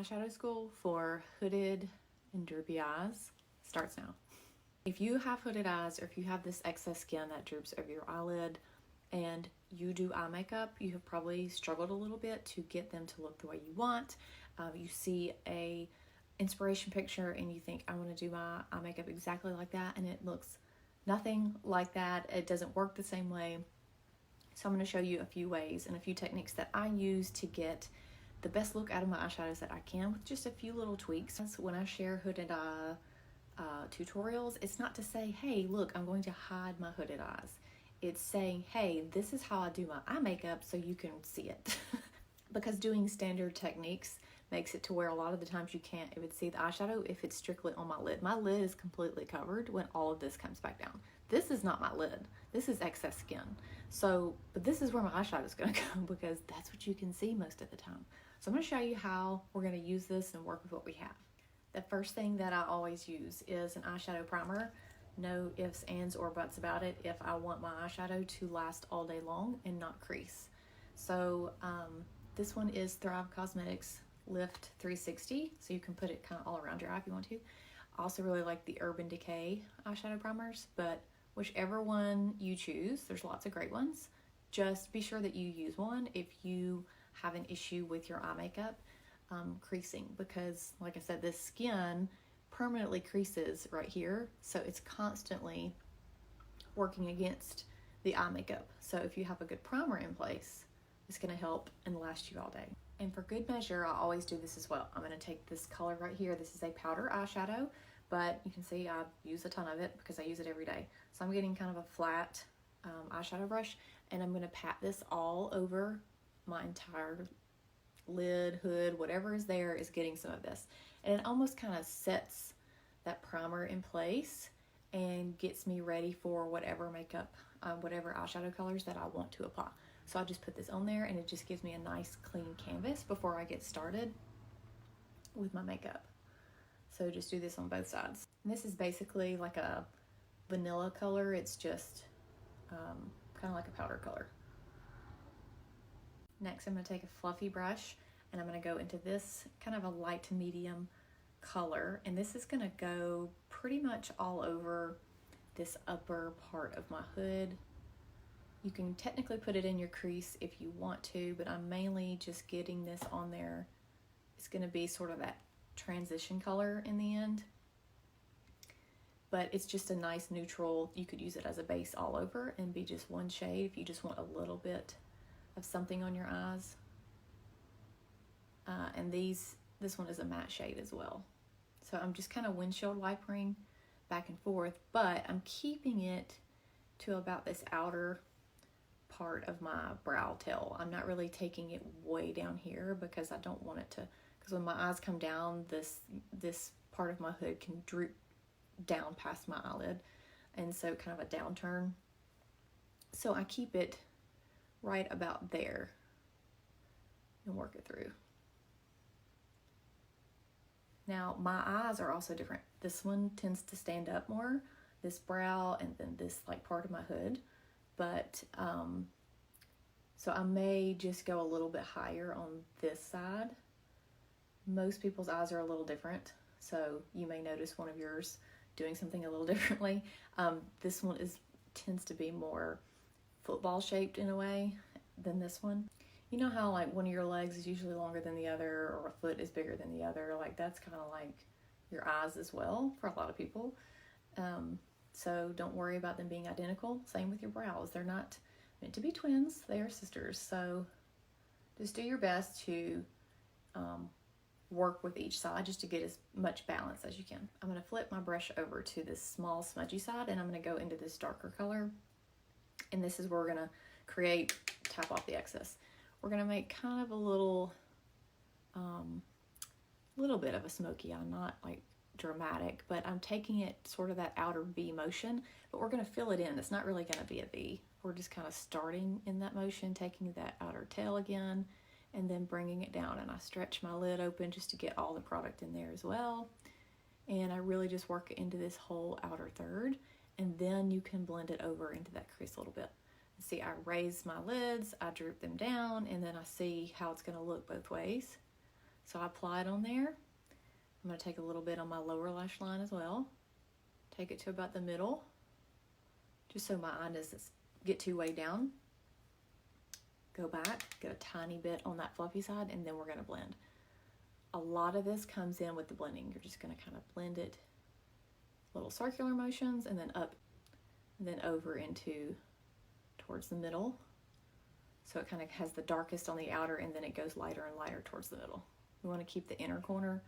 Eyeshadow School for hooded and droopy eyes starts now. If you have hooded eyes or if you have this excess skin that droops over your eyelid and you do eye makeup, you have probably struggled a little bit to get them to look the way you want. You see a inspiration picture and you think, I want to do my eye makeup exactly like that, and it looks nothing like that. It doesn't work the same way. So I'm going to show you a few ways and a few techniques that I use to get the best look out of my eyeshadows that I can with just a few little tweaks. When I share hooded eye tutorials, it's not to say, hey, look, I'm going to hide my hooded eyes. It's saying, hey, this is how I do my eye makeup so you can see it. Because doing standard techniques makes it to where a lot of the times you can't even see the eyeshadow if it's strictly on my lid. My lid is completely covered when all of this comes back down. This is not my lid. This is excess skin. So, but this is where my eyeshadow is going to go because that's what you can see most of the time. So I'm going to show you how we're going to use this and work with what we have. The first thing that I always use is an eyeshadow primer. No ifs, ands, or buts about it if I want my eyeshadow to last all day long and not crease. So this one is Thrive Causemetics Lift 360, so you can put it kind of all around your eye if you want to. I also really like the Urban Decay eyeshadow primers, but whichever one you choose, there's lots of great ones. Just be sure that you use one if you have an issue with your eye makeup creasing, because like I said, this skin permanently creases right here, so it's constantly working against the eye makeup. So if you have a good primer in place, it's going to help and last you all day. And for good measure, I always do this as well. I'm going to take this color right here. This is a powder eyeshadow, but you can see I use a ton of it because I use it every day. So I'm getting kind of a flat eyeshadow brush, and I'm going to pat this all over my entire lid, hood, whatever is there is getting some of this. And it almost kind of sets that primer in place and gets me ready for whatever makeup, whatever eyeshadow colors that I want to apply. So I just put this on there and it just gives me a nice clean canvas before I get started with my makeup. So just do this on both sides. And this is basically like a vanilla color. It's just kind of like a powder color. Next, I'm going to take a fluffy brush and I'm going to go into this kind of a light to medium color. And this is going to go pretty much all over this upper part of my hood. You can technically put it in your crease if you want to, but I'm mainly just getting this on there. It's going to be sort of that transition color in the end. But it's just a nice neutral. You could use it as a base all over and be just one shade if you just want a little bit of something on your eyes. And this one is a matte shade as well. So I'm just kind of windshield wipering back and forth, but I'm keeping it to about this outer part of my brow tail. I'm not really taking it way down here because I don't want it to, because when my eyes come down, this part of my hood can droop down past my eyelid, and so kind of a downturn. So I keep it right about there and work it through. Now my eyes are also different. This one tends to stand up more, this brow, and then this like part of my hood. But so I may just go a little bit higher on this side. Most people's eyes are a little different, so you may notice one of yours doing something a little differently. This one tends to be more football shaped in a way than this one. You know how like one of your legs is usually longer than the other, or a foot is bigger than the other? Like that's kind of like your eyes as well for a lot of people. So don't worry about them being identical. Same with your brows. They're not meant to be twins. They are sisters. So just do your best to work with each side just to get as much balance as you can. I'm going to flip my brush over to this small smudgy side, and I'm going to go into this darker color. And this is where we're going to tap off the excess. We're going to make kind of a little bit of a smoky eye, not like dramatic, but I'm taking it sort of that outer V motion, but we're going to fill it in. It's not really going to be a V. We're just kind of starting in that motion, taking that outer tail again, and then bringing it down. And I stretch my lid open just to get all the product in there as well. And I really just work it into this whole outer third, and then you can blend it over into that crease a little bit. See, I raise my lids, I droop them down, and then I see how it's going to look both ways. So I apply it on there. I'm going to take a little bit on my lower lash line as well. Take it to about the middle, just so my eye doesn't get too way down. Go back, get a tiny bit on that fluffy side, and then we're going to blend. A lot of this comes in with the blending. You're just going to kind of blend it, little circular motions, and then up, and then over into towards the middle. So it kind of has the darkest on the outer, and then it goes lighter and lighter towards the middle. We want to keep the inner corner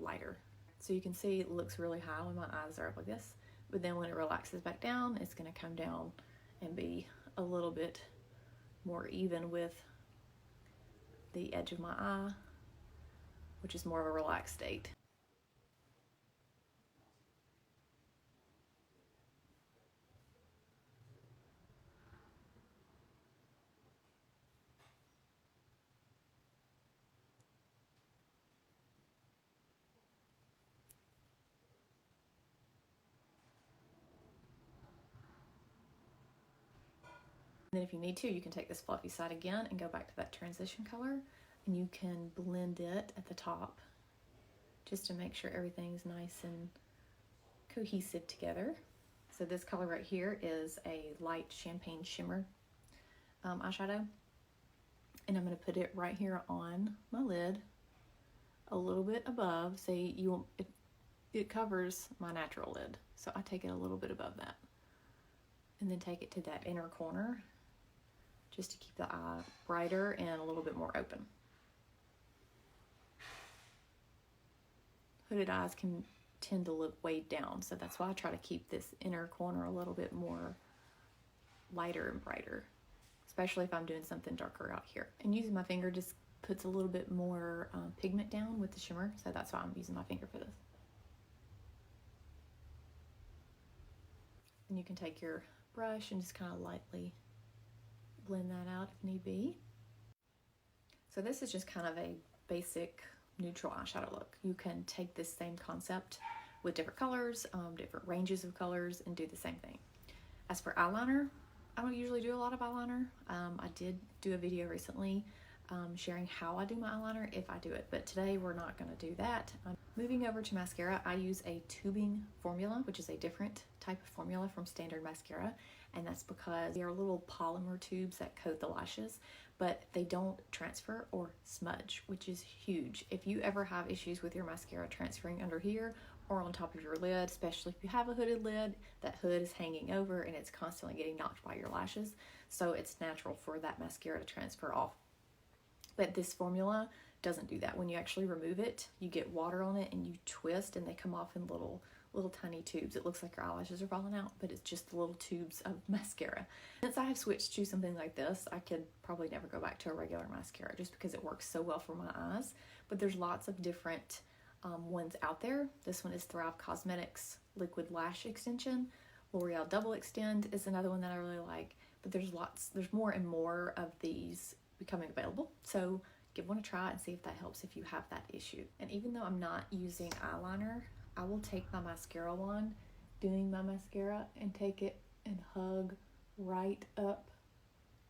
lighter. So you can see it looks really high when my eyes are up like this, but then when it relaxes back down, it's going to come down and be a little bit more even with the edge of my eye, which is more of a relaxed state. And then if you need to, you can take this fluffy side again and go back to that transition color, and you can blend it at the top just to make sure everything's nice and cohesive together. So this color right here is a light champagne shimmer eyeshadow, and I'm going to put it right here on my lid, a little bit above. Say it covers my natural lid, so I take it a little bit above that, and then take it to that inner corner just to keep the eye brighter and a little bit more open. Hooded eyes can tend to look weighed down, so that's why I try to keep this inner corner a little bit more lighter and brighter, especially if I'm doing something darker out here. And using my finger just puts a little bit more pigment down with the shimmer, so that's why I'm using my finger for this. And you can take your brush and just kind of lightly blend that out if need be. So this is just kind of a basic neutral eyeshadow look. You can take this same concept with different colors, different ranges of colors, and do the same thing. As for eyeliner, I don't usually do a lot of eyeliner. I did do a video recently sharing how I do my eyeliner if I do it, but today we're not going to do that. Moving over to mascara, I use a tubing formula, which is a different type of formula from standard mascara, and that's because they are little polymer tubes that coat the lashes, but they don't transfer or smudge, which is huge. If you ever have issues with your mascara transferring under here or on top of your lid, especially if you have a hooded lid, that hood is hanging over and it's constantly getting knocked by your lashes, so it's natural for that mascara to transfer off. But this formula doesn't do that. When you actually remove it, you get water on it and you twist and they come off in little tiny tubes. It looks like your eyelashes are falling out, but it's just the little tubes of mascara. Since I have switched to something like this, I could probably never go back to a regular mascara just because it works so well for my eyes. But there's lots of different ones out there. This one is Thrive Causemetics Liquid Lash Extension. L'Oreal Double Extend is another one that I really like. But there's more and more of these becoming available. So give one a try and see if that helps if you have that issue. And even though I'm not using eyeliner, I will take my mascara wand, doing my mascara, and take it and hug right up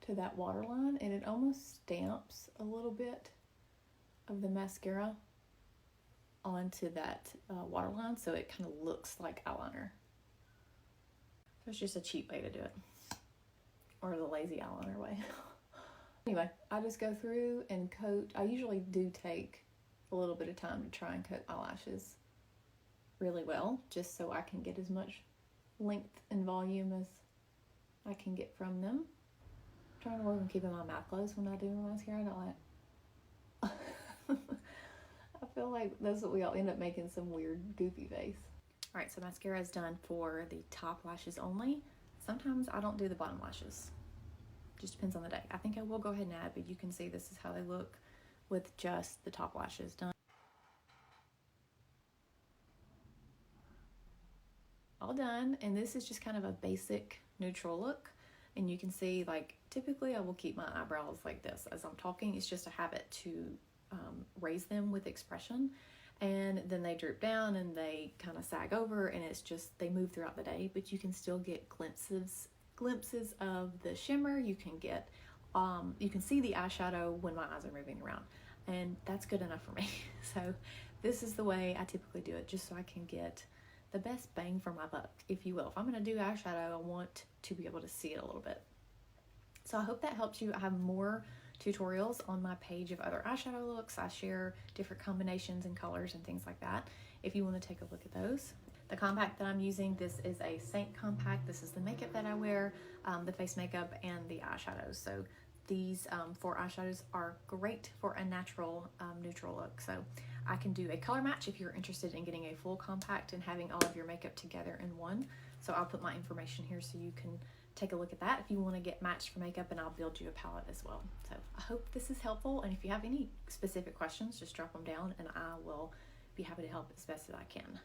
to that waterline, and it almost stamps a little bit of the mascara onto that waterline, so it kind of looks like eyeliner. So it's just a cheap way to do it, or the lazy eyeliner way. Anyway, I just go through and coat. I usually do take a little bit of time to try and coat my lashes really well, just so I can get as much length and volume as I can get from them. I'm trying to work on keeping my mouth closed when I do my mascara. I don't like I feel like that's what we all end up making, some weird goofy face. Alright, so mascara is done for the top lashes only. Sometimes I don't do the bottom lashes. Just depends on the day. I think I will go ahead and add, but you can see this is how they look with just the top lashes done. All done, and this is just kind of a basic neutral look, and you can see, like, typically I will keep my eyebrows like this as I'm talking. It's just a habit to raise them with expression, and then they droop down and they kind of sag over, and it's just, they move throughout the day, but you can still get glimpses of the shimmer. You can get you can see the eyeshadow when my eyes are moving around. and that's good enough for me. So this is the way I typically do it, just so I can get the best bang for my buck, if you will. If I'm going to do eyeshadow, I want to be able to see it a little bit. So I hope that helps you. I have more tutorials on my page of other eyeshadow looks. I share different combinations and colors and things like that if you want to take a look at those. The compact that I'm using, this is a Seint compact. This is the makeup that I wear, the face makeup and the eyeshadows. So these 4 eyeshadows are great for a natural neutral look. So I can do a color match if you're interested in getting a full compact and having all of your makeup together in one. So I'll put my information here so you can take a look at that if you want to get matched for makeup, and I'll build you a palette as well. So I hope this is helpful, and if you have any specific questions, just drop them down and I will be happy to help as best as I can.